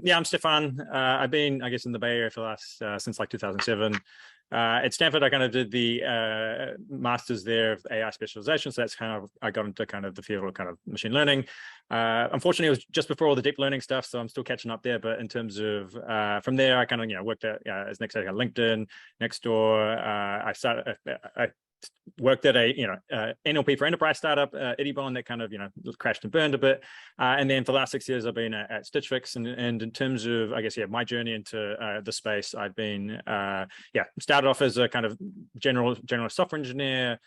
Yeah, I'm Stefan. I've been, I guess, in the Bay Area for the last since like 2007. At Stanford, I kind of did the master's there of AI specialization. So that's kind of, I got into kind of the field of kind of machine learning. Unfortunately, it was just before all the deep learning stuff, so I'm still catching up there. But in terms of from there, I kind of worked at as next at LinkedIn, Nextdoor. I worked at a NLP for enterprise startup, Iddybond, that kind of crashed and burned a bit, and then for the last 6 years I've been at Stitch Fix. And in terms of my journey into the space, I've been started off as a kind of general software engineer,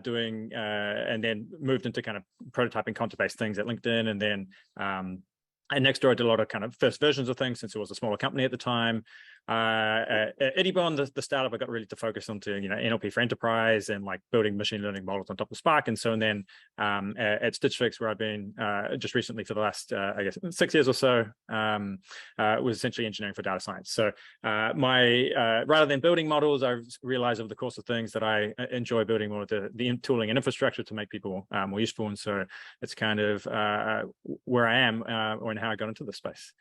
doing and then moved into kind of prototyping content-based things at LinkedIn, and then and Nextdoor, I did a lot of kind of first versions of things since it was a smaller company at the time. At Iddybond, the startup, I got really to focus onto NLP for enterprise and like building machine learning models on top of Spark. And so, and then at Stitch Fix, where I've been just recently for the last 6 years or so, was essentially engineering for data science. So rather than building models, I've realized over the course of things that I enjoy building more of the tooling and infrastructure to make people more useful. And so it's kind of where I am or in how I got into this space.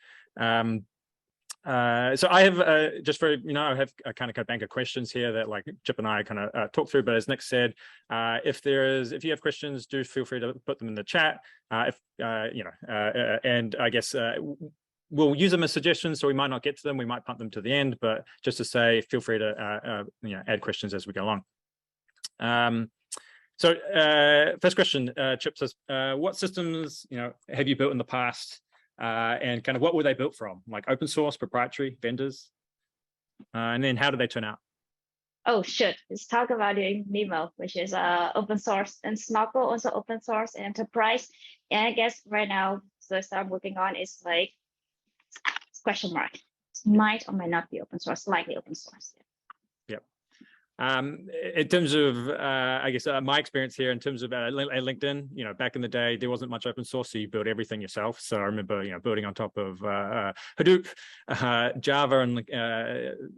So I have just for I have a kind of bank of questions here that like Chip and I kind of talk through. But as Nick said, if you have questions, do feel free to put them in the chat. And I guess we'll use them as suggestions, so we might not get to them. We might punt them to the end. But just to say, feel free to add questions as we go along. So first question, Chip says, what systems have you built in the past? And kind of what were they built from? Like open source, proprietary, vendors? And then how did they turn out? Oh, shit. Let's talk about doing Nemo, which is open source, and Snorkel also open source and enterprise. And I guess right now, the stuff I'm working on is like question mark. It might or might not be open source, likely open source. Yep. In terms of, I guess, my experience here in terms of LinkedIn, back in the day, there wasn't much open source, so you build everything yourself. So I remember, building on top of Hadoop, Java, and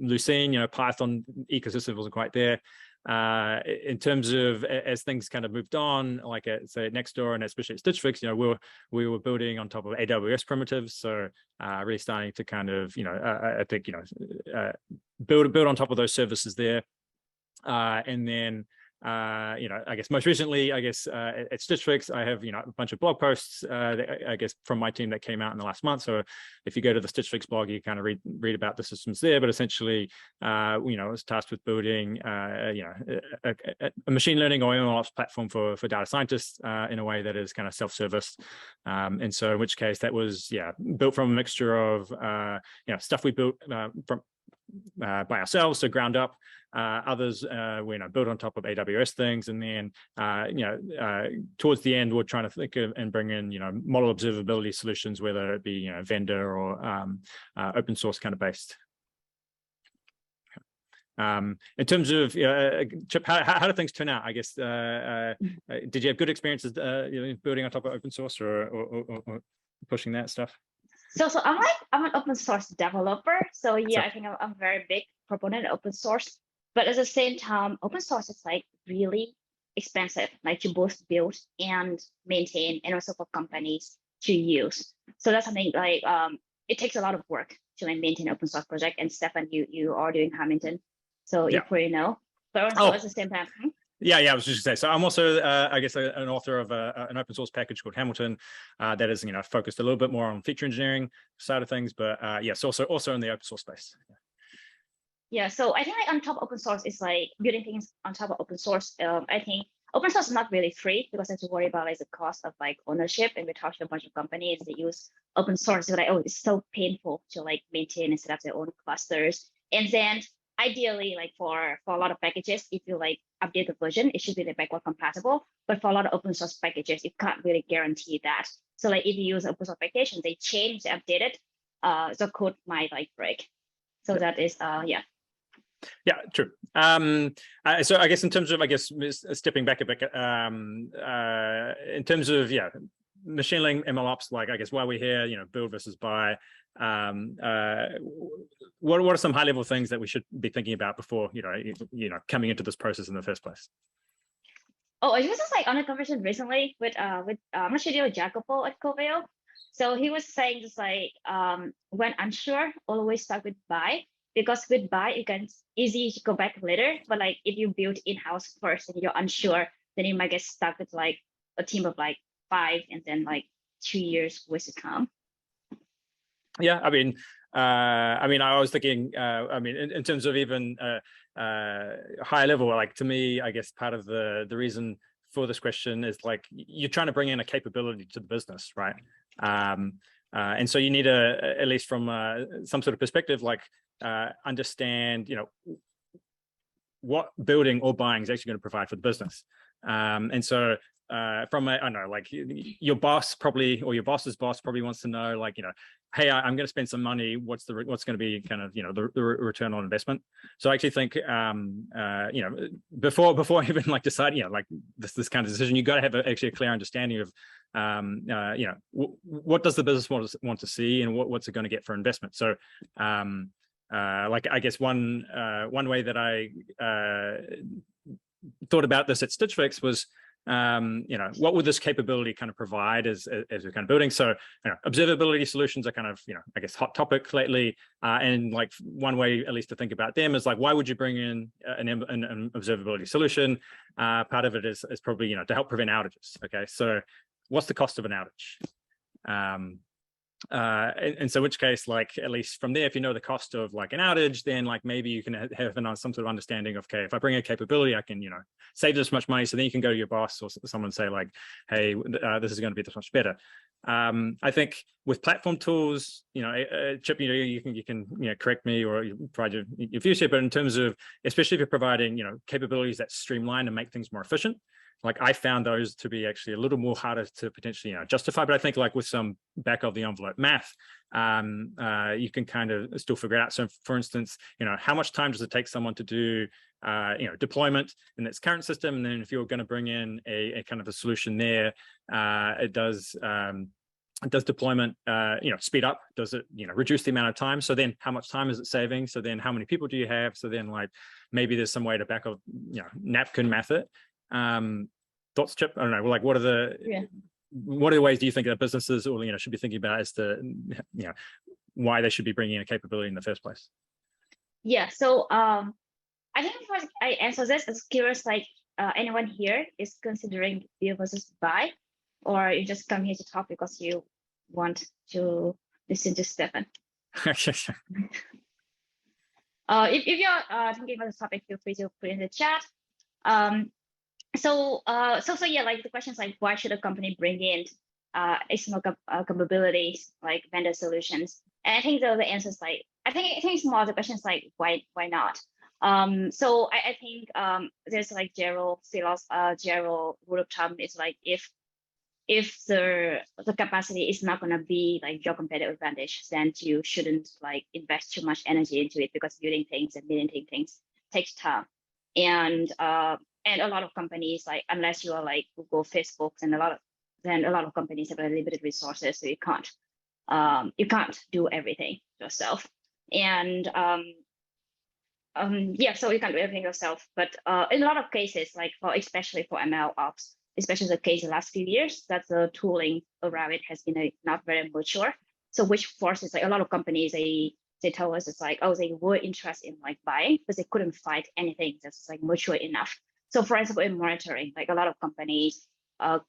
Lucene. Python ecosystem wasn't quite there. In terms of as things kind of moved on, like at say Nextdoor and especially at Stitch Fix, we were building on top of AWS primitives. So really starting to kind of, I think, build on top of those services there. And then, I guess most recently, at Stitch Fix, I have, a bunch of blog posts, that, I guess, from my team that came out in the last month. So if you go to the Stitch Fix blog, you kind of read about the systems there. But essentially, I was tasked with building, a machine learning or MLOps platform for data scientists in a way that is kind of self-service. And so in which case that was, built from a mixture of, stuff we built by ourselves, so ground up. Others built on top of AWS things, and then towards the end we're trying to think of and bring in model observability solutions, whether it be vendor or open source kind of based. In terms of Chip, how did things turn out? I guess did you have good experiences building on top of open source or pushing that stuff? So I'm an open source developer. So yeah, I think I'm a very big proponent of open source. But at the same time, open source is like really expensive, like to both build and maintain, and also for companies to use. So that's something like it takes a lot of work to like maintain an open source project. And Stefan, you are doing Hamilton, so you probably know. But also at the same time. Yeah, I was just going to say. So I'm also, I guess, an author of an open source package called Hamilton that is, focused a little bit more on feature engineering side of things, but yes, also in the open source space. Yeah, so I think like on top of open source is like building things on top of open source. I think open source is not really free because I have to worry about like the cost of like ownership. And we talked to a bunch of companies that use open source. They're like, oh, it's so painful to like maintain and set up their own clusters. And then ideally, like for a lot of packages, if you like update the version, it should be like backward compatible. But for a lot of open source packages, you can't really guarantee that. So like if you use open source application, they change, they update it, the code might like break. So that is Yeah, true. So I guess in terms of, stepping back a bit, in terms of, machine learning, MLOps, like, I guess why we're here, build versus buy. What are some high level things that we should be thinking about before, coming into this process in the first place? Oh, I was just like on a conversation recently with I'm not sure you know Jacopo at Coveo. So he was saying just like when unsure, always start with buy, because with buy you can easy go back later. But like if you build in-house first and you're unsure, then you might get stuck with like a team of like 5 and then like 2 years wasted time. Yeah, I mean, I was thinking, in terms of even high level, like to me, I guess part of the reason for this question is like you're trying to bring in a capability to the business, right? And so you need at least from some sort of perspective, like understand, what building or buying is actually going to provide for the business. And so from I don't know, like your boss probably, or your boss's boss probably wants to know, like, hey, I'm going to spend some money. What's going to be kind of, the return on investment? So I actually think, before even like deciding, like this kind of decision, you got to have actually a clear understanding of, what does the business want to see, and what's it going to get for investment. So, like I guess one way that I thought about this at Stitch Fix was, what would this capability kind of provide as we're kind of building? So, observability solutions are kind of, I guess hot topic lately. And like one way at least to think about them is like, why would you bring in an observability solution? Part of it is probably, to help prevent outages. Okay, so what's the cost of an outage? And so which case, like at least from there, if you know the cost of like an outage, then like maybe you can have some sort of understanding of, okay, if I bring a capability, I can, save this much money. So then you can go to your boss or someone and say like, hey, this is going to be this much better. I think with platform tools, Chip, you can correct me or provide your views here, but in terms of, especially if you're providing, capabilities that streamline and make things more efficient, like I found those to be actually a little more harder to potentially justify. But I think like with some back of the envelope math, you can kind of still figure it out. So for instance, how much time does it take someone to do deployment in its current system? And then if you're going to bring in a kind of a solution there, it does deployment speed up? Does it reduce the amount of time? So then how much time is it saving? So then how many people do you have? So then like maybe there's some way to back of napkin math it. Thoughts, Chip? I don't know. Like, what are the ways do you think that businesses or should be thinking about as to why they should be bringing in a capability in the first place? Yeah. So I think before I answer this, I'm curious, like anyone here is considering build versus buy, or you just come here to talk because you want to listen to Stefan? If you're thinking about the topic, feel free to put in the chat. So yeah, like the question is like, why should a company bring in external capabilities like vendor solutions? And I think the answer is like, I think it's more the question is like, why not? So I think there's like general rule of thumb is like, if the capacity is not going to be like your competitive advantage, then you shouldn't like invest too much energy into it, because building things and building things takes time. And a lot of companies, like unless you are like Google, Facebook, and a lot of companies have limited resources, so you can't do everything yourself. And yeah, so you can't do everything yourself. But in a lot of cases, like especially for ML ops, especially the case the last few years, that the tooling around it has been not very mature. So which forces like a lot of companies, they tell us it's like, oh, they were interested in like buying, but they couldn't find anything that's like mature enough. So for example, in monitoring, like a lot of companies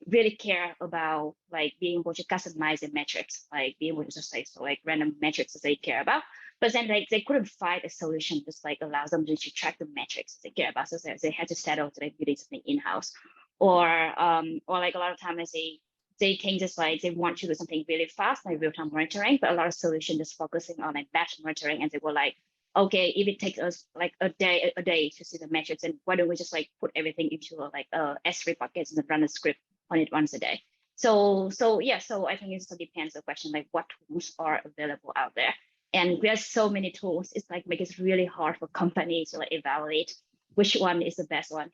really care about like being able to customize the metrics, like being able to just like, so like random metrics that they care about. But then like they couldn't find a solution that like allows them to track the metrics they care about. So they had to settle to like building something in-house. Or like a lot of times they think just like they want to do something really fast, like real-time monitoring, but a lot of solutions just focusing on like batch monitoring, and they were like, okay, if it takes us like a day to see the metrics, and why don't we just like put everything into like S3 buckets and run a script on it once a day? So yeah, so I think it also depends on the question like what tools are available out there. And we have so many tools, it's like make it really hard for companies to like evaluate which one is the best one.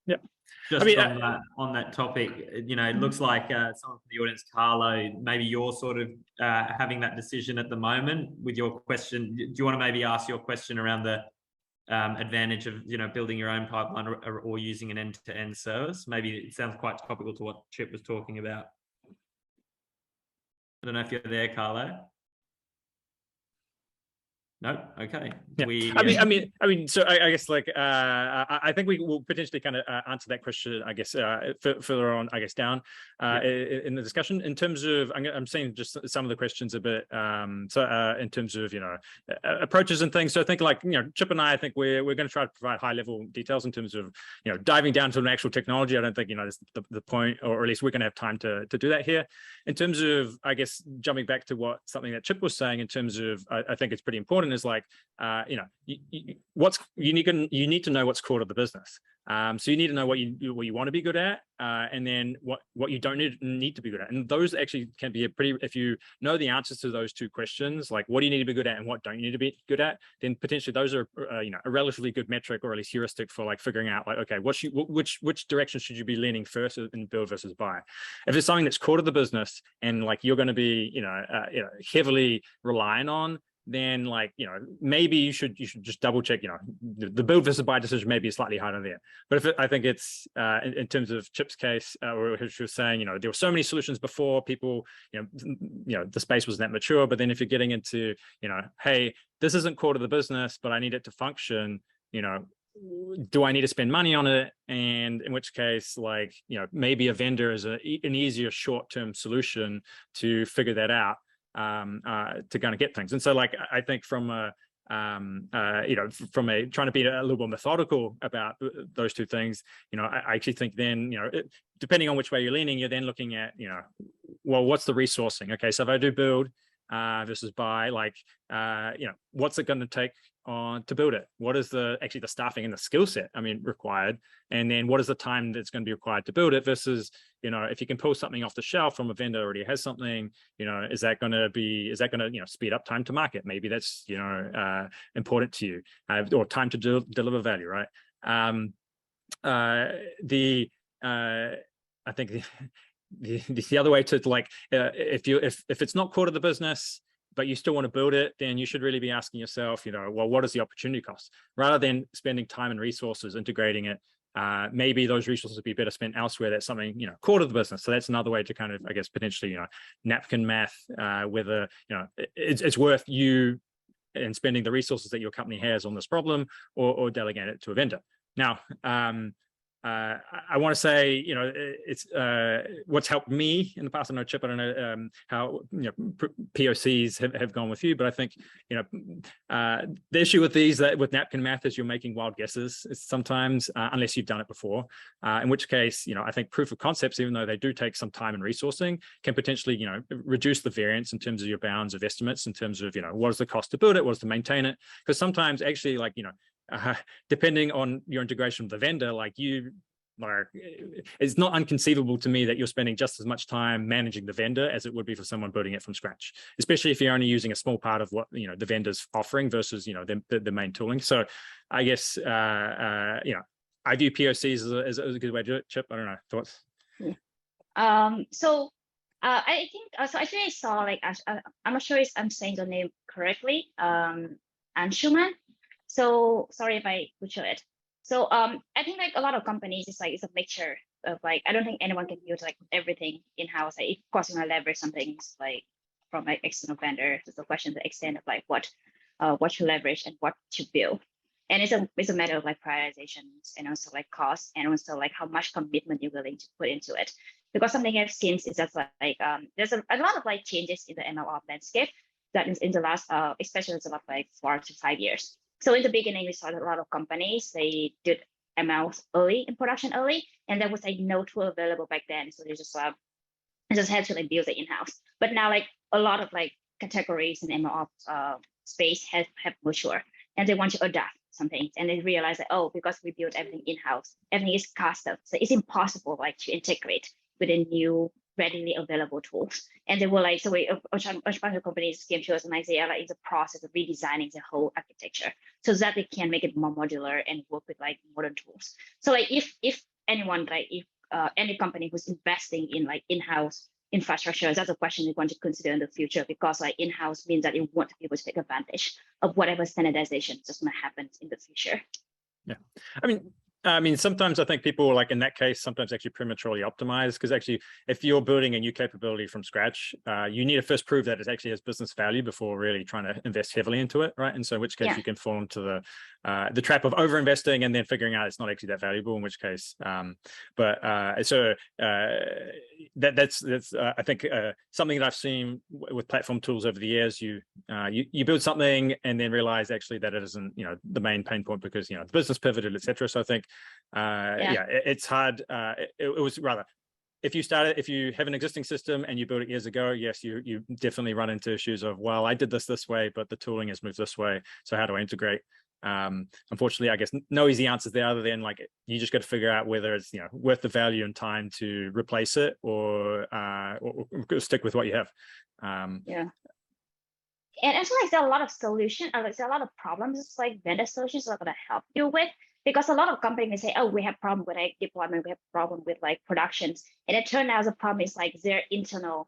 Yeah. Just on that topic, it looks like someone from the audience, Carlo, maybe you're sort of having that decision at the moment with your question. Do you want to maybe ask your question around the advantage of building your own pipeline or using an end-to-end service? Maybe it sounds quite topical to what Chip was talking about. I don't know if you're there, Carlo. No, okay. Yeah. I mean. So I guess like I think we will potentially kind of answer that question. I guess further on. I guess down in the discussion in terms of I'm saying just some of the questions a bit. In terms of approaches and things. So I think like Chip and I think we're going to try to provide high level details in terms of diving down to an actual technology. I don't think that's the point, or at least we're going to have time to do that here. In terms of I guess jumping back to something that Chip was saying in terms of I think it's pretty important. Is like what's you need to know what's core to the business. So you need to know what you want to be good at, and then what you don't need to be good at. And those actually can be if you know the answers to those two questions, like what do you need to be good at and what don't you need to be good at, then potentially those are a relatively good metric, or at least heuristic for like figuring out like, okay, which direction should you be leaning first in build versus buy. If it's something that's core to the business and like you're going to be heavily relying on, then like maybe you should just double check the build versus buy decision may be slightly harder there. But I think it's in terms of Chip's case, or she was saying there were so many solutions before, people the space wasn't that mature. But then if you're getting into hey, this isn't core to the business but I need it to function, do I need to spend money on it? And in which case, like maybe a vendor is an easier short-term solution to figure that out, to kind of get things. And so like I think from a trying to be a little more methodical about those two things, I actually think then depending on which way you're leaning, you're then looking at well, what's the resourcing? Okay, so if I do build versus buy, like what's it going to take on to build it? What is the staffing and the skill set required, and then what is the time that's going to be required to build it versus if you can pull something off the shelf from a vendor that already has something, is that going to speed up time to market? Maybe that's important to you, or time to deliver value, right? I think the other way to like if it's not core to the business but you still want to build it, then you should really be asking yourself, well, what is the opportunity cost? Rather than spending time and resources integrating it, maybe those resources would be better spent elsewhere. That's something, core to the business. So that's another way to kind of, I guess, potentially, napkin math, whether, it's worth you and spending the resources that your company has on this problem, or delegate it to a vendor. Now, I want to say, it's what's helped me in the past. I know, Chip, I don't know how POCs have gone with you, but I think the issue with with napkin math is you're making wild guesses sometimes, unless you've done it before. In which case, I think proof of concepts, even though they do take some time and resourcing, can potentially reduce the variance in terms of your bounds of estimates, in terms of what is the cost to build it, what is to maintain it, because sometimes actually like depending on your integration with the vendor, it's not inconceivable to me that you're spending just as much time managing the vendor as it would be for someone building it from scratch, especially if you're only using a small part of what the vendor's offering versus the main tooling. So I guess I view POCs as a good way to do it. Chip, I don't know, thoughts? So I think so. Actually, I saw like I'm not sure if I'm saying the name correctly. Anshuman. So sorry if I butcher it. So I think like a lot of companies, it's a mixture of like, I don't think anyone can build like everything in-house. Like, of course, you want to leverage some things like from like external vendor. It's a question to the extent of like what to leverage and what to build. And it's a matter of like prioritizations, and also like cost, and also like how much commitment you're willing to put into it. Because something I've seen is that like there's a lot of like changes in the MLOps landscape that is in the last especially it's about like 4 to 5 years. So in the beginning, we saw a lot of companies, they did ML early in production early, and there was like no tool available back then. So they just had to like build it in-house. But now like a lot of like categories in MLOps space have matured, and they want to adapt something, and they realize that, oh, because we build everything in-house, everything is custom, so it's impossible like to integrate with a new readily available tools. And they were like, so a bunch of companies came to us and like, they are like in the process of redesigning the whole architecture so that they can make it more modular and work with like modern tools. So like if anyone, like if any company who's investing in like in-house infrastructure, that's a question you're going to consider in the future, because like in-house means that you want to be able to take advantage of whatever standardization is going to happen in the future. Yeah, I mean, I mean, sometimes I think people, like in that case, sometimes actually prematurely optimize, because actually, if you're building a new capability from scratch, you need to first prove that it actually has business value before really trying to invest heavily into it, right? And so, in which case, you can fall into the trap of over investing and then figuring out it's not actually that valuable. In which case, that's I think something that I've seen with platform tools over the years. You build something and then realize actually that it isn't the main pain point, because the business pivoted, etc. So I think it's hard. It was rather, if you have an existing system and you built it years ago, yes, you definitely run into issues of, well, I did this way, but the tooling has moved this way, so how do I integrate? Unfortunately, I guess no easy answers there, other than like you just got to figure out whether it's worth the value and time to replace it or stick with what you have. And also, like, there are a lot of solutions, or like there are a lot of problems like vendor solutions are going to help you with, because a lot of companies say, oh, we have problem with like deployment, we have problem with like productions, and it turned out the problem is like their internal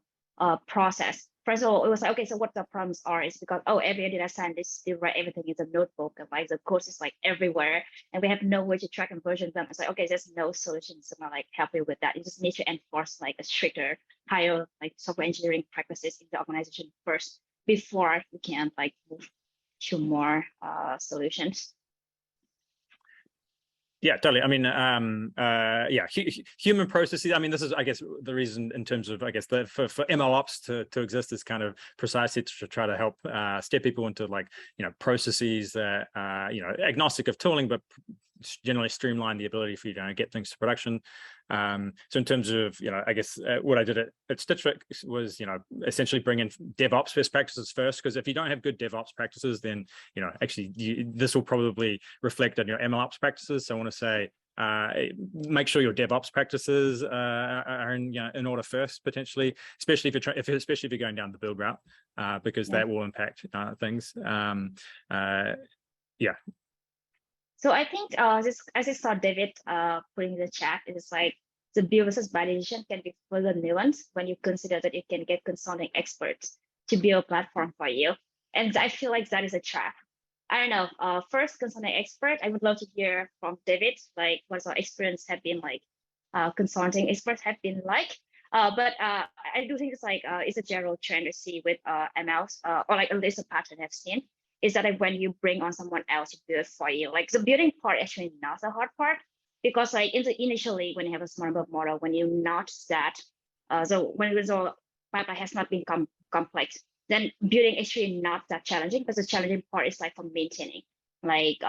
process. First of all, it was like, okay, so what the problems are is because, oh, every data scientist still write everything in a notebook, and like the code is like everywhere, and we have no way to track and version them. It's like, okay, there's no solutions to like help you with that. You just need to enforce like a stricter, higher like software engineering practices in the organization first, before we can like move to more solutions. Yeah, totally. I mean, human processes. I mean, this is, I guess, the reason in terms of, I guess, for MLOps to exist is kind of precisely to try to help step people into like, processes that agnostic of tooling, but generally streamline the ability for you to get things to production. So in terms of, I guess what I did at Stitch Fix was, essentially bring in DevOps best practices first, because if you don't have good DevOps practices, then, actually this will probably reflect on your MLOps practices. So I want to say, make sure your DevOps practices are in order first, potentially, especially if you're going down the build route, because that will impact things. So I think as I saw David putting in the chat, it's like the build versus buy decision can be further nuanced when you consider that you can get consulting experts to build a platform for you. And I feel like that is a trap. I don't know. First, consulting expert, I would love to hear from David, like what our experience have been like, consulting experts have been like. But I do think it's like it's a general trend to see with MLs, or like at least a pattern I've seen, is that like when you bring on someone else to build for you, like the building part actually not the hard part, because like initially when you have a smart model, when you not that, so when the result pipeline has not been complex, then building actually not that challenging, because the challenging part is like for maintaining. Like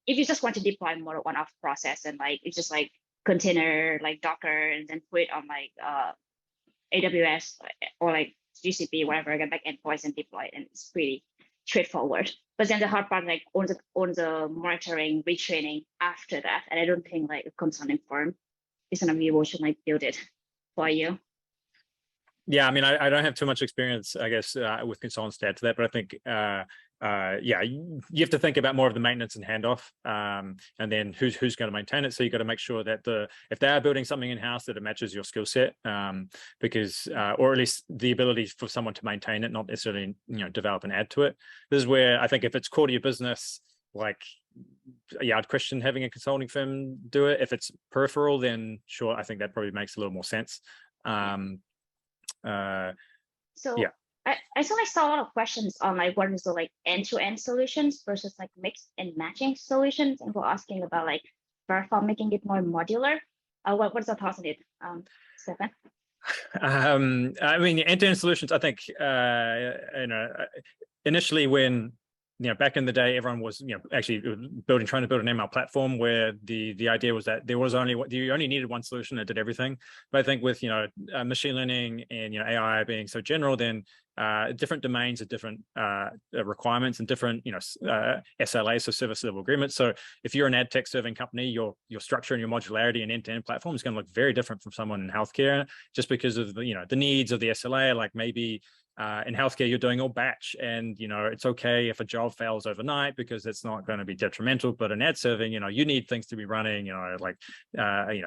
if you just want to deploy model on-off process, and like it's just like container like Docker and then put it on like AWS or like GCP, whatever, get back endpoints and deploy it, and it's pretty straightforward. But then the hard part, like on the monitoring, retraining after that. And I don't think like a consulting firm is gonna be able to like build it for you. Yeah, I mean, I don't have too much experience, I guess, with consultants to add to that, but I think, you have to think about more of the maintenance and handoff, and then who's going to maintain it. So you got to make sure that if they are building something in house, that it matches your skill set, because, or at least the ability for someone to maintain it, not necessarily develop and add to it. This is where I think if it's core to your business, like, yeah, I'd question having a consulting firm do it. If it's peripheral, then sure, I think that probably makes a little more sense. I saw a lot of questions on like what is the like end-to-end solutions versus like mix and matching solutions, and we're asking about like Verifone making it more modular. What's your thoughts on it, Stefan? I mean, end-to-end solutions, I think, initially when back in the day, everyone was, actually trying to build an ML platform where the idea was that you only needed one solution that did everything. But I think with, machine learning and, AI being so general, then different domains have different requirements and different, SLAs, so service level agreements. So if you're an ad tech serving company, your structure and your modularity and end-to-end platform is going to look very different from someone in healthcare, just because of the needs of the SLA. Like maybe in healthcare, you're doing all batch, and it's okay if a job fails overnight because it's not going to be detrimental. But in ad serving, you need things to be running,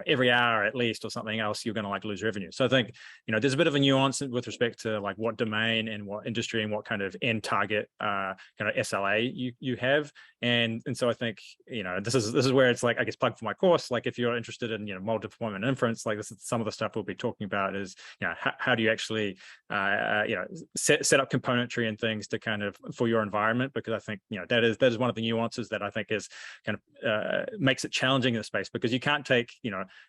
every hour at least, or something else, you're going to lose revenue. So I think there's a bit of a nuance with respect to what domain and what industry and what kind of end target kind of SLA you have, and so I think this is where it's I guess plug for my course. If you're interested in model deployment and inference, this is some of the stuff we'll be talking about. Is how do you actually set up componentry and things to kind of for your environment, because I think that is one of the nuances that I think is kind of makes it challenging in the space, because you can't take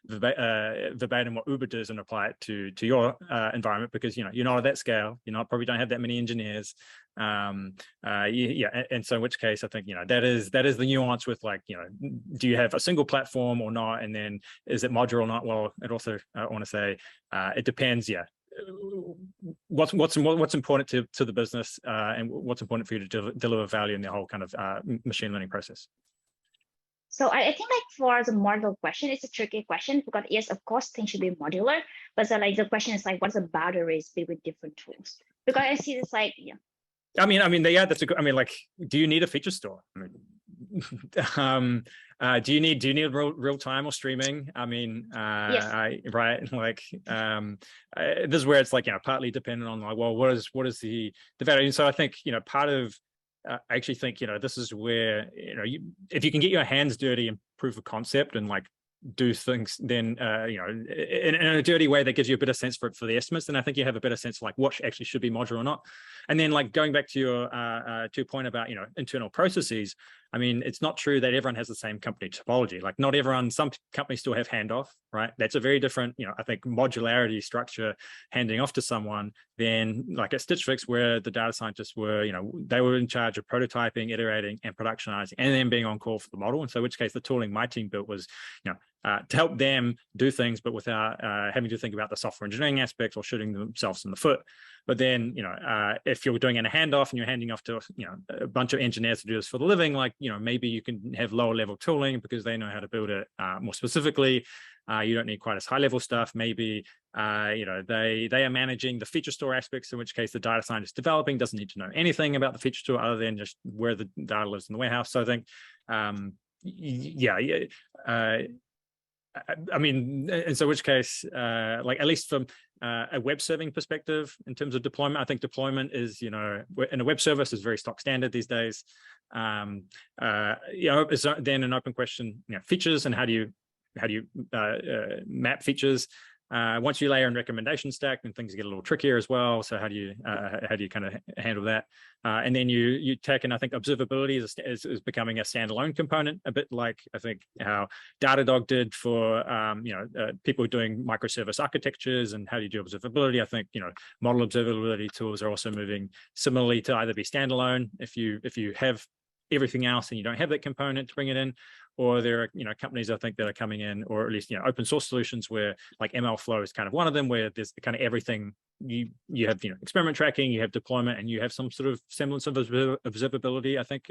verbatim what Uber does and apply it to your environment, because you're not at that scale, probably don't have that many engineers, and so in which case I think that is the nuance with do you have a single platform or not, and then is it modular or not? Well, it also I want to say it depends. What's important to the business, and what's important for you to deliver value in the whole kind of machine learning process. So I think for the model question, it's a tricky question, because yes, of course things should be modular, but the question is what's the boundaries between different tools? Because I see this that's a good. Do you need a feature store? Do you need real time or streaming? Yes. Right. This is where it's partly dependent on what is the value. And so I think part of I actually think this is where if you can get your hands dirty and proof of concept and do things, then in a dirty way that gives you a better sense for the estimates, then I think you have a better sense of what actually should be modular or not. And then going back to your point about internal processes, it's not true that everyone has the same company topology. Not everyone, some companies still have handoff, right? That's a very different I think modularity structure, handing off to someone, than at Stitch Fix, where the data scientists were they were in charge of prototyping, iterating, and productionizing, and then being on call for the model. And so in which case the tooling my team built was to help them do things, but without having to think about the software engineering aspects or shooting themselves in the foot. But then, if you're doing a handoff and you're handing off to a bunch of engineers to do this for the living, maybe you can have lower level tooling because they know how to build it more specifically. You don't need quite as high level stuff. Maybe they are managing the feature store aspects, in which case the data scientist developing doesn't need to know anything about the feature store other than just where the data lives in the warehouse. So I think, and so which case, at least from a web serving perspective, in terms of deployment, I think deployment is, in a web service is very stock standard these days. Is then an open question, features, and how do you map features? Once you layer in recommendation stack, then things get a little trickier as well. So how do you kind of handle that? And then you take, and I think observability is becoming a standalone component, a bit like I think how Datadog did for people doing microservice architectures, and how do you do observability? I think model observability tools are also moving similarly to either be standalone if you have everything else and you don't have that component to bring it in, or there are companies I think that are coming in, or at least open source solutions where MLflow is kind of one of them, where there's kind of everything. You have experiment tracking, you have deployment, and you have some sort of semblance of observability, I think,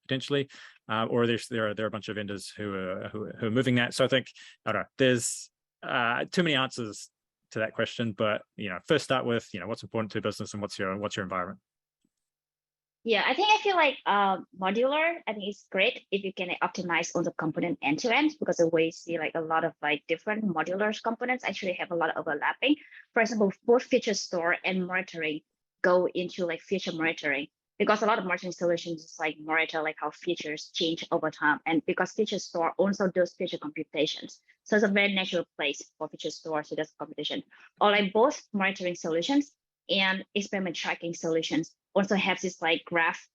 potentially, or there are a bunch of vendors who are moving that. So I think there's too many answers to that question, but first start with what's important to business and what's your environment. Yeah, I feel modular, I think it's great if you can optimize on the component end to end, because the way you see a lot of different modular components actually have a lot of overlapping. For example, both feature store and monitoring go into feature monitoring, because a lot of monitoring solutions is monitor how features change over time, and because feature store also does feature computations, so it's a very natural place for feature store to do computation. Or both monitoring solutions and experiment tracking solutions also have this graph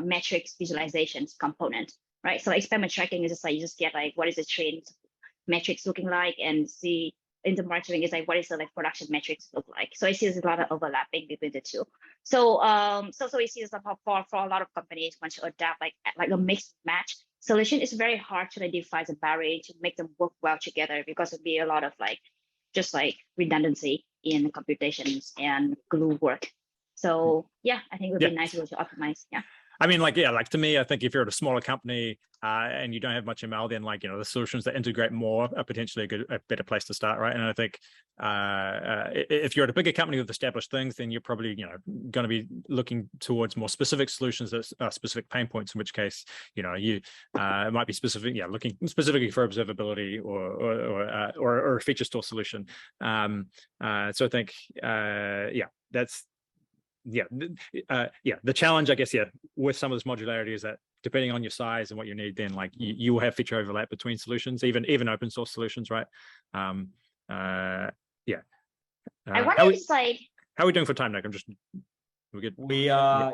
metrics visualizations component, right? So experiment tracking is just you just get what is the trend metrics looking like, and see in the monitoring is what is the production metrics look like. So I see there's a lot of overlapping between the two. So so we see this for a lot of companies want to adapt a mixed match solution. It's very hard to define the barrier to make them work well together, because it'd be a lot of just redundancy in computations and glue work. So yeah, I think it would be nice to optimize. Yeah. I mean, like, yeah, like to me, I think if you're at a smaller company and you don't have much ML, then like, the solutions that integrate more are potentially a better place to start, right? And I think if you're at a bigger company with established things, then you're probably, going to be looking towards more specific solutions that are specific pain points, in which case, you it might be specific, looking specifically for observability or a feature store solution. So I think, that's the challenge, I guess, with some of this modularity is that depending on your size and what you need, then like you will have feature overlap between solutions, even open source solutions, right? I wonder if it's like, how are we doing for time, Nick? We're good. We are,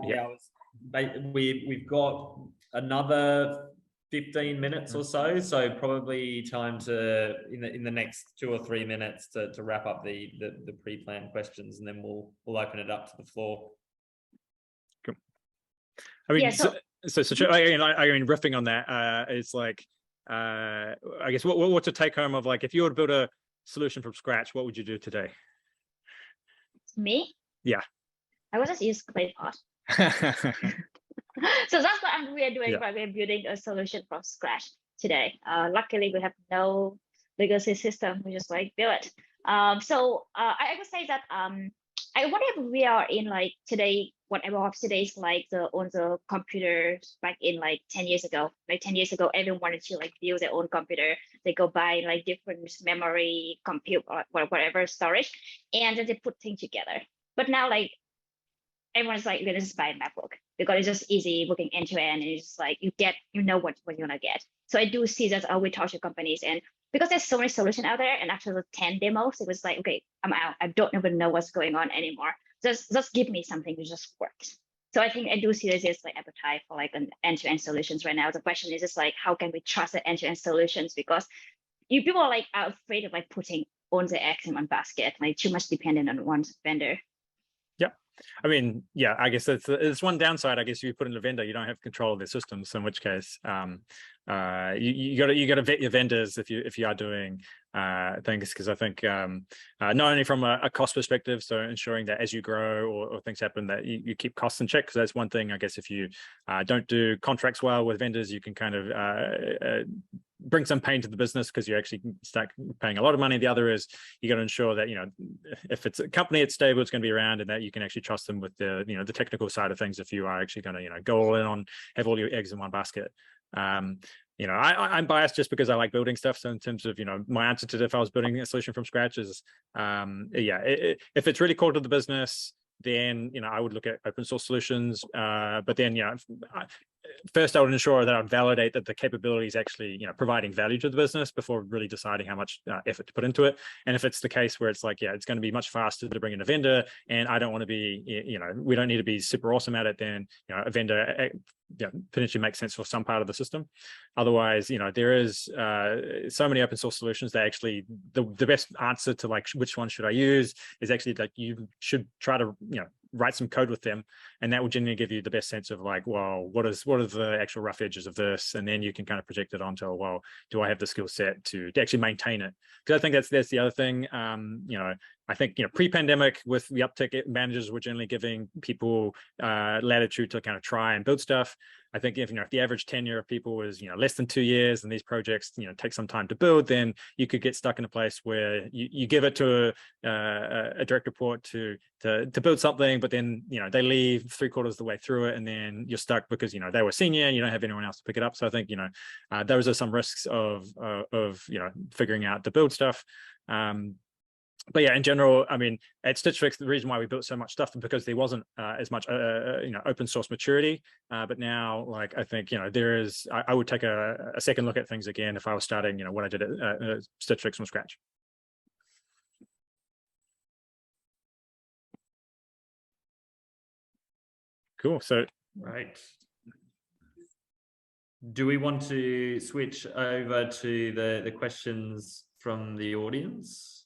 we've got another 15 minutes or so probably time to in the next 2 or 3 minutes to wrap up the pre-planned questions, and then we'll open it up to the floor. Cool. I mean, so I mean, riffing on that, it's like I guess what's a take home of like if you were to build a solution from scratch, what would you do today? Me? Yeah. I would just use ClayPod. So that's what we're doing, right? We're building a solution from scratch today. Luckily, we have no legacy system. We just like build it. So I would say that I wonder if we are in like today, whatever of today is like on the computers back in like 10 years ago. Like 10 years ago, everyone wanted to like build their own computer. They go buy like different memory, compute, or whatever storage, and then they put things together. But now like everyone's like, let's just buy a MacBook because it's just easy working end to end. And it's just like you know what you're gonna get. So I do see that we talk to companies, and because there's so many solutions out there, and after the 10 demos, it was like, okay, I'm out. I don't even know what's going on anymore. Just give me something that just works. So I think I do see there's like appetite for like an end-to-end solutions right now. The question is just like, how can we trust the end-to-end solutions? Because people are like are afraid of like putting all the eggs in one basket, like too much dependent on one vendor. I mean, I guess it's one downside. I guess if you put in a vendor, you don't have control of their systems. In which case, you got to vet your vendors if you are doing things, because I think not only from a cost perspective, so ensuring that as you grow or things happen that you keep costs in check, because that's one thing. I guess if you don't do contracts well with vendors, you can kind of bring some pain to the business because you actually start paying a lot of money. The other is you got to ensure that if it's a company, it's stable, it's going to be around, and that you can actually trust them with the the technical side of things. If you are actually going to go all in on have all your eggs in one basket. I'm biased just because I like building stuff. So in terms of my answer to if I was building a solution from scratch is if it's really core to the business, then I would look at open source solutions. But then first I would ensure that I'd validate that the capability is actually providing value to the business before really deciding how much effort to put into it. And if it's the case where it's like it's going to be much faster to bring in a vendor, and I don't want to be we don't need to be super awesome at it, then a vendor potentially makes sense for some part of the system. Otherwise, there is so many open source solutions that actually the best answer to like which one should I use is actually like you should try to write some code with them, and that will generally give you the best sense of like, well, what are the actual rough edges of this, and then you can kind of project it onto, well, do I have the skill set to actually maintain it? Because I think that's the other thing. I think pre-pandemic with the uptick, managers were generally giving people latitude to kind of try and build stuff. I think if the average tenure of people was less than 2 years, and these projects take some time to build, then you could get stuck in a place where you give it to a direct report to build something, but then they leave 3/4 of the way through it, and then you're stuck because they were senior and you don't have anyone else to pick it up. So I think those are some risks of figuring out the build stuff. But in general, I mean, at Stitch Fix, the reason why we built so much stuff is because there wasn't as much, open source maturity. But now, like, I think, there is, I would take a second look at things again if I was starting, what I did at Stitch Fix from scratch. Cool. So, right. Do we want to switch over to the questions from the audience?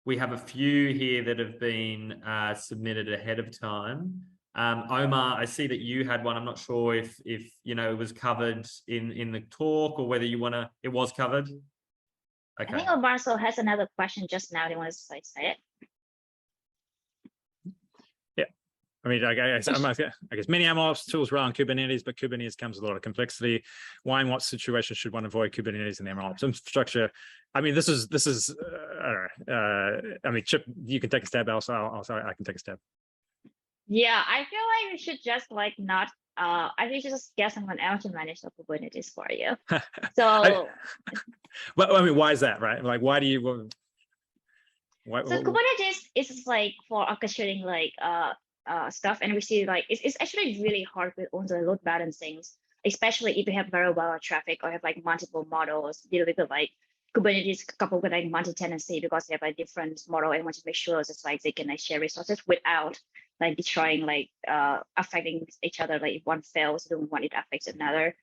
We have a few here that have been submitted ahead of time. Omar, I see that you had one. I'm not sure if it was covered in the talk or whether you want to. It was covered. Okay. I think Omar also has another question just now. They want to say it. Yeah. I mean, I guess many MLOps tools rely on Kubernetes, but Kubernetes comes with a lot of complexity. Why and what situations should one avoid Kubernetes and MLOps infrastructure? I mean, this is I don't know. I mean, Chip, you can take a stab. Also, I can take a stab. Yeah, I feel like we should just like not. I think you should just get someone else to manage the Kubernetes for you. So, well, I mean, why is that, right? Like, why do you? So Kubernetes is like for orchestrating like stuff, and we see like it's actually really hard with all the load balancing, especially if you have very well traffic or have like multiple models deal with like Kubernetes coupled with like multi-tenancy, because they have a different model and want to make sure it's like they can like share resources without like destroying like affecting each other. Like if one fails, you don't want it to affect another.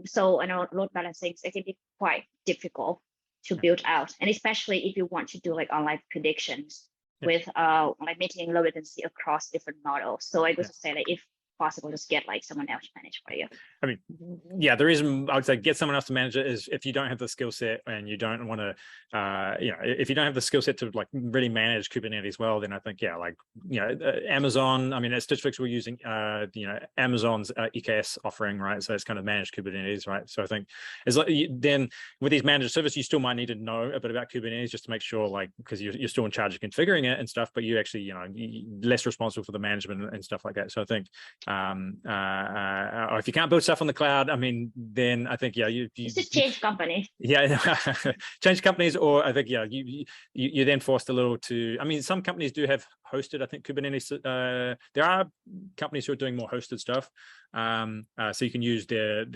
So I know load balancing it can be quite difficult to build out, and especially if you want to do like online predictions with like maintaining low latency across different models. So I would say like if possible, just get like someone else to manage for you. I mean, yeah, the reason I would say get someone else to manage it is if you don't have the skill set and you don't want to, if you don't have the skill set to like really manage Kubernetes well, then I think, like, Amazon, I mean, at Stitch Fix, we're using, Amazon's EKS offering, right? So it's kind of managed Kubernetes, right? So I think it's like, then with these managed services, you still might need to know a bit about Kubernetes just to make sure, like, because you're still in charge of configuring it and stuff, but you actually, less responsible for the management and stuff like that. So I think, or if you can't build stuff on the cloud, I mean, then I think you just change company. Yeah, change companies, or I think you're then forced a little to. I mean, some companies do have hosted. I think Kubernetes. There are companies who are doing more hosted stuff, so you can use their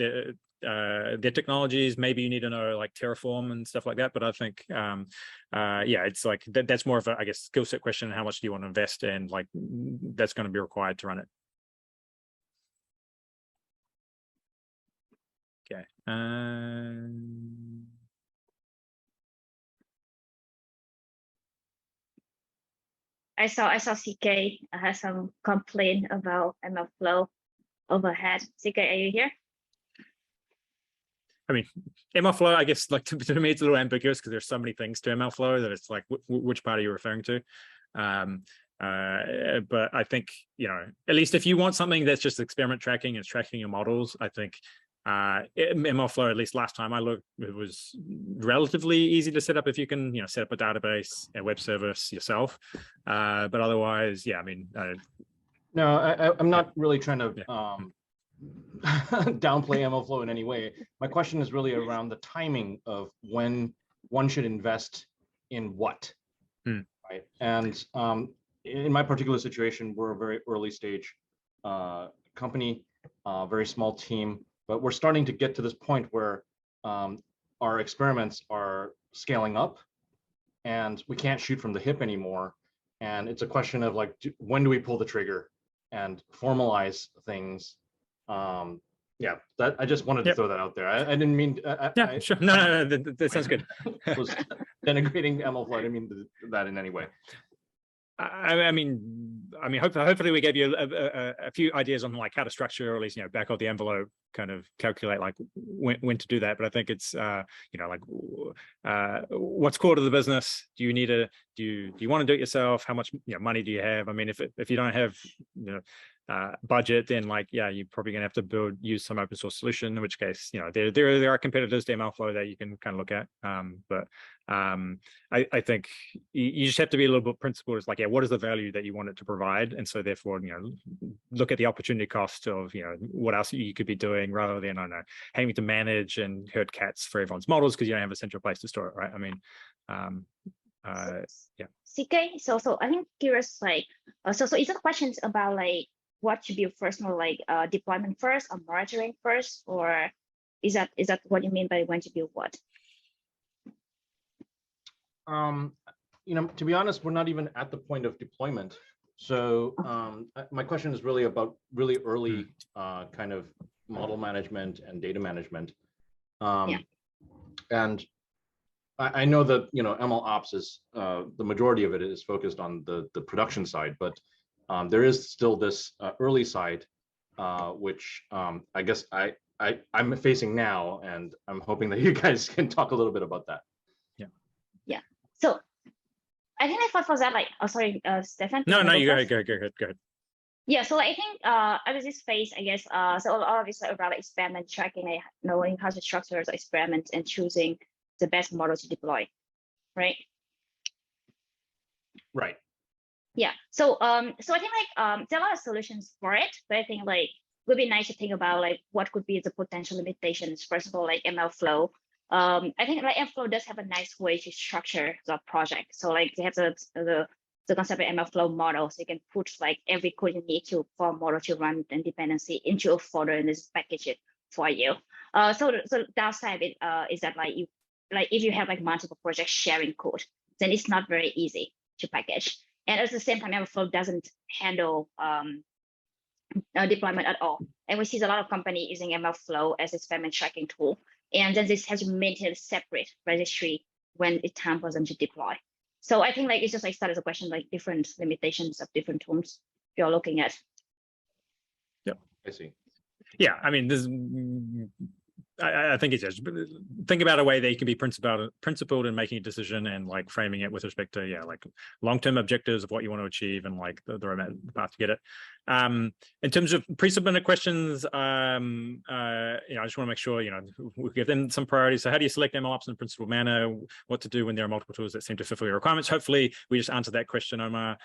technologies. Maybe you need to know like Terraform and stuff like that. But I think, it's like that's more of a, I guess, skill set question. How much do you want to invest in? Like that's going to be required to run it. Okay. I saw CK has some complaint about MLflow overhead. CK, are you here? I mean, MLflow, I guess, like to me, it's a little ambiguous because there's so many things to MLflow that it's like, which part are you referring to? But I think, at least if you want something that's just experiment tracking, it's tracking your models, I think MLflow, at least last time I looked, it was relatively easy to set up if you can, set up a database and web service yourself. But otherwise, I mean, no, I'm not really trying to downplay MLflow in any way. My question is really around the timing of when one should invest in what, right? And in my particular situation, we're a very early stage company, very small team. But we're starting to get to this point where our experiments are scaling up and we can't shoot from the hip anymore. And it's a question of like, when do we pull the trigger and formalize things? That I just wanted to throw that out there. I didn't mean. Sure. No, that sounds good. Was denigrating MLflow. I didn't mean that in any way. I mean, hopefully we gave you a few ideas on like how to structure, or at least back of the envelope, kind of calculate like when to do that. But I think it's like what's core to the business. Do you need do you want to do it yourself? How much money do you have? I mean, if you don't have budget, then like you're probably gonna have to use some open source solution. In which case, there are competitors to MLflow that you can kind of look at. But I think you just have to be a little bit principled. It's like, what is the value that you want it to provide? And so therefore, look at the opportunity cost of, what else you could be doing rather than, I don't know, having to manage and herd cats for everyone's models because you don't have a central place to store it, right? I mean, CK, so I think curious, like, so is the questions about like what should be first, more like deployment first or monitoring first, or is that what you mean by when to build what? To be honest, we're not even at the point of deployment. So my question is really about really early kind of model management and data management. And I know that ML ops is the majority of it is focused on the production side, but there is still this early side, which I guess I'm facing now, and I'm hoping that you guys can talk a little bit about that. So I think I thought for that, like, oh, sorry, Stefan. No, you go ahead. Yeah, so I think at this phase, I guess, so a lot of it's like about experiment tracking, like knowing how to structure the experiment and choosing the best model to deploy, right? Right. Yeah. So so I think like there are a lot of solutions for it, but I think like it would be nice to think about like what could be the potential limitations. First of all, like ML flow. I think like ML flow does have a nice way to structure the project. So like they have the concept of ML flow model, so you can put like every code you need to for a model to run and dependency into a folder and just package it for you. So the downside of it is that like if you have like multiple projects sharing code, then it's not very easy to package. And at the same time, MLflow doesn't handle deployment at all. And we see a lot of companies using MLflow as experiment tracking tool. And then this has to maintain a separate registry when it's time for them to deploy. So I think like it's just like started as a question, like different limitations of different tools you're looking at. Yep. I see. Yeah, I mean, this. I think it's just think about a way that you can be principled in making a decision and like framing it with respect to like long-term objectives of what you want to achieve and like the roadmap path to get it. In terms of pre-submitted questions, I just want to make sure we give them some priorities. So how do you select MLOps in a principled manner? What to do when there are multiple tools that seem to fulfill your requirements? Hopefully, we just answered that question, Omar,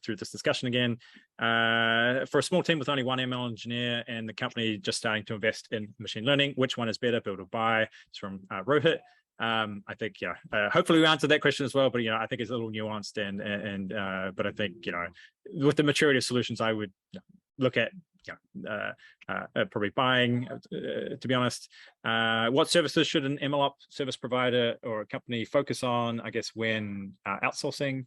through this discussion again. For a small team with only one ML engineer and the company just starting to invest in machine learning, which one is better, build or buy? It's from Rohit. I think, hopefully we answered that question as well, but, I think it's a little nuanced but I think, with the maturity of solutions, I would look at, probably buying, to be honest. What services should an MLOps service provider or a company focus on, I guess, when outsourcing?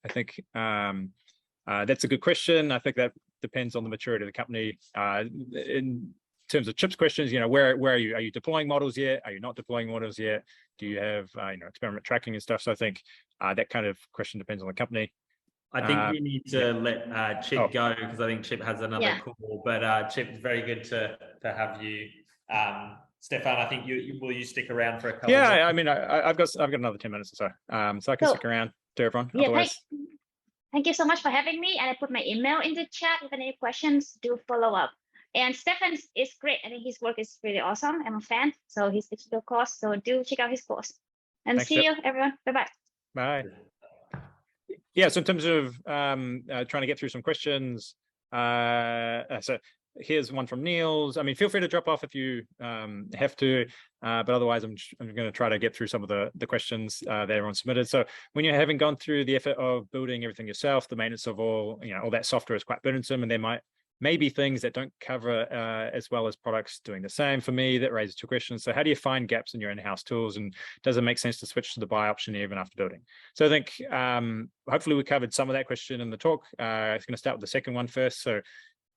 I think that's a good question. I think that depends on the maturity of the company. In terms of Chip's questions, where are you? Are you deploying models yet? Are you not deploying models yet? Do you have experiment tracking and stuff? So I think that kind of question depends on the company. I think we need to let Chip go because I think Chip has another call. But Chip, it's very good to have you. Stefan, I think will you stick around for a couple? Yeah, I mean, I've got another 10 minutes or so, so I can stick around to everyone. Yeah, otherwise. Thank you so much for having me, and I put my email in the chat. If any questions, do follow up. And Stefan is great. I think his work is really awesome. I'm a fan. So his digital course. So do check out his course. And thanks, see you, everyone. Bye-bye. Bye. Yeah, so in terms of trying to get through some questions, so here's one from Niels. I mean, feel free to drop off if you have to, but otherwise I'm going to try to get through some of the questions that everyone submitted. So when you're having gone through the effort of building everything yourself, the maintenance of all that software is quite burdensome, and there may be things that don't cover as well as products doing the same. For me, that raises two questions. So how do you find gaps in your in-house tools, and does it make sense to switch to the buy option even after building? So I think hopefully we covered some of that question in the talk. I'm going to start with the second one first. So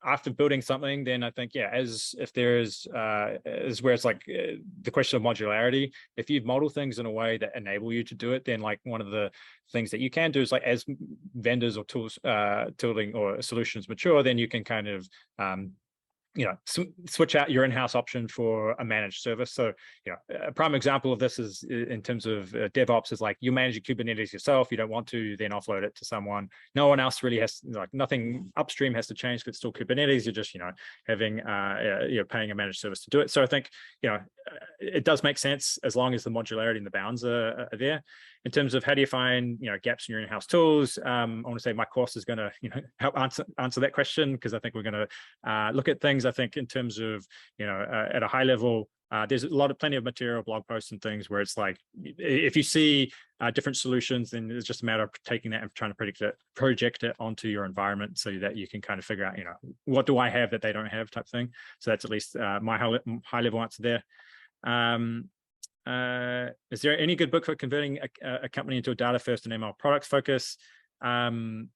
after building something, then I think, as if there is where it's like the question of modularity. If you've modeled things in a way that enable you to do it, then like one of the things that you can do is like as vendors or tooling or solutions mature, then you can kind of switch out your in-house option for a managed service. So, a prime example of this is in terms of DevOps is like you manage your Kubernetes yourself. You don't want to then offload it to someone. No one else really has, like nothing upstream has to change because it's still Kubernetes. You're just, having, paying a managed service to do it. So I think, it does make sense as long as the modularity and the bounds are there. In terms of how do you find gaps in your in-house tools, I want to say my course is going to help answer that question, because I think we're going to look at things. I think in terms of at a high level, there's plenty of material, blog posts and things where it's like if you see different solutions, then it's just a matter of taking that and trying to project it onto your environment so that you can kind of figure out what do I have that they don't have type thing. So that's at least my high level answer there. Is there any good book for converting a company into a data first and ML products focus? That's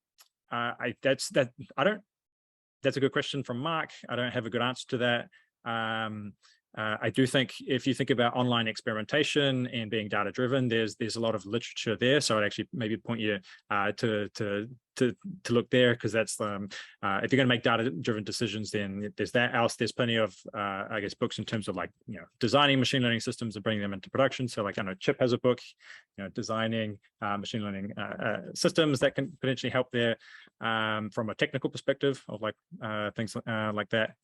a good question from Mark. I don't have a good answer to that. I do think if you think about online experimentation and being data driven, there's a lot of literature there. So I'd actually maybe point you to look there, because that's if you're going to make data driven decisions, then there's that. Else there's plenty of I guess books in terms of like designing machine learning systems and bringing them into production. So like I know Chip has a book designing machine learning systems that can potentially help there. from a technical perspective of like things like that.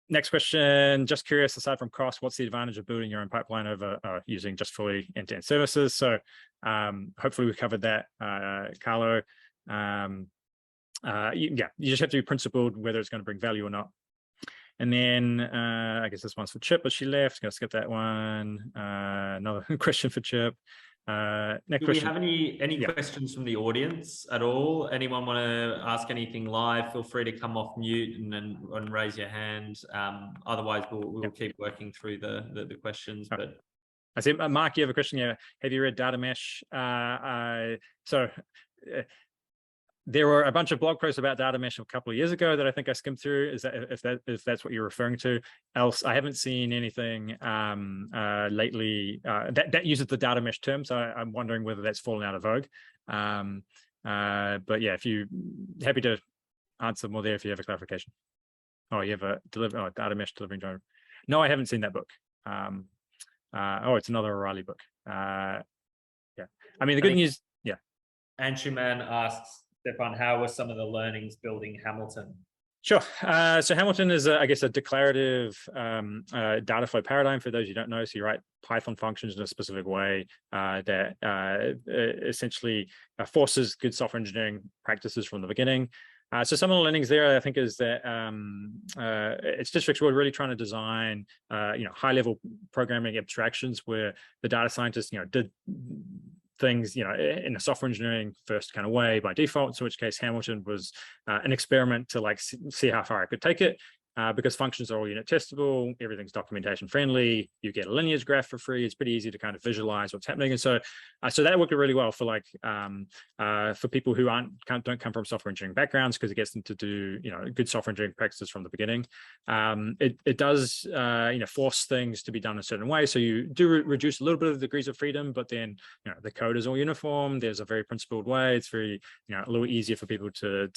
Next question, just curious, aside from cost, what's the advantage of building your own pipeline over using just fully end-to-end services? So hopefully we covered that, Carlo. You just have to be principled whether it's going to bring value or not. And then I guess this one's for Chip, but she left. Gonna skip that one. Another question for Chip. Next Do we question. have any questions from the audience at all? Anyone want to ask anything live? Feel free to come off mute and raise your hand. Otherwise, we'll keep working through the questions. Okay. But I see, Mark, you have a question here. Have you read Data Mesh? There were a bunch of blog posts about Data Mesh a couple of years ago that I think I skimmed through. Is that if that's what you're referring to? Else, I haven't seen anything lately that uses the Data Mesh term. So I'm wondering whether that's fallen out of vogue. But yeah, if you happy to answer more there if you have a clarification. Oh, you have a Data Mesh delivering driver. No, I haven't seen that book. It's another O'Reilly book. Yeah, I mean the good news. Yeah. Anshuman asks, Stefan, how were some of the learnings building Hamilton? Sure. So Hamilton is, I guess, a declarative data flow paradigm for those you don't know. So you write Python functions in a specific way that essentially forces good software engineering practices from the beginning. So some of the learnings there, I think, is that it's districts were really trying to design, high-level programming abstractions where the data scientists, did things, in a software engineering first kind of way by default, in which case Hamilton was an experiment to like see how far I could take it. Because functions are all unit testable, everything's documentation friendly, you get a lineage graph for free, it's pretty easy to kind of visualize what's happening. And so that worked really well for like for people who don't come from software engineering backgrounds, because it gets them to do good software engineering practices from the beginning. It does force things to be done a certain way, so you do reduce a little bit of the degrees of freedom, but then the code is all uniform, there's a very principled way, it's very a little easier for people to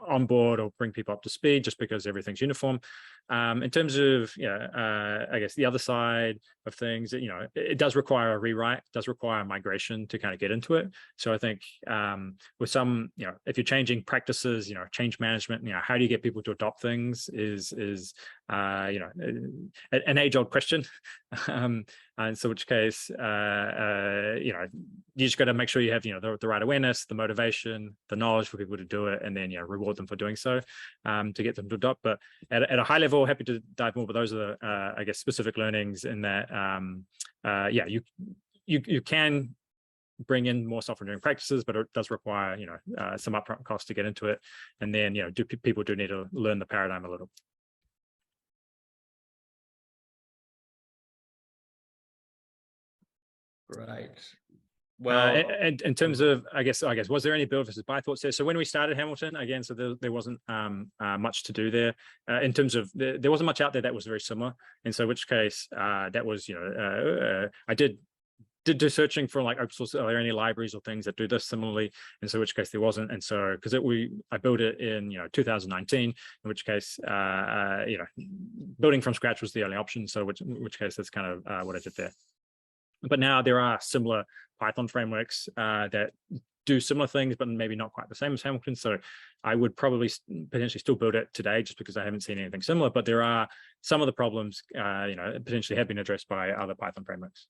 onboard or bring people up to speed, just because everything's uniform. In terms of I guess the other side of things, it does require a rewrite, does require migration to kind of get into it. So I think with some, if you're changing practices, change management, how do you get people to adopt things is an age-old question. And so which case, you just got to make sure you have, the right awareness, the motivation, the knowledge for people to do it, and then, reward them for doing so to get them to adopt. But at a high level, happy to dive more, but those are the, I guess, specific learnings in that, you can bring in more software engineering practices, but it does require, some upfront costs to get into it. And then, people do need to learn the paradigm a little. Right. Well, in terms of, I guess, was there any build versus buy thoughts there? So when we started Hamilton, again, so there wasn't much to do there in terms of there wasn't much out there that was very similar. And so, which case that was, I did do searching for like open source, are there any libraries or things that do this similarly? And so, which case there wasn't. And so, because I built it in 2019, in which case building from scratch was the only option. So, which case that's kind of what I did there. But now there are similar Python frameworks that do similar things, but maybe not quite the same as Hamilton. So I would probably potentially still build it today, just because I haven't seen anything similar. But there are some of the problems, potentially have been addressed by other Python frameworks.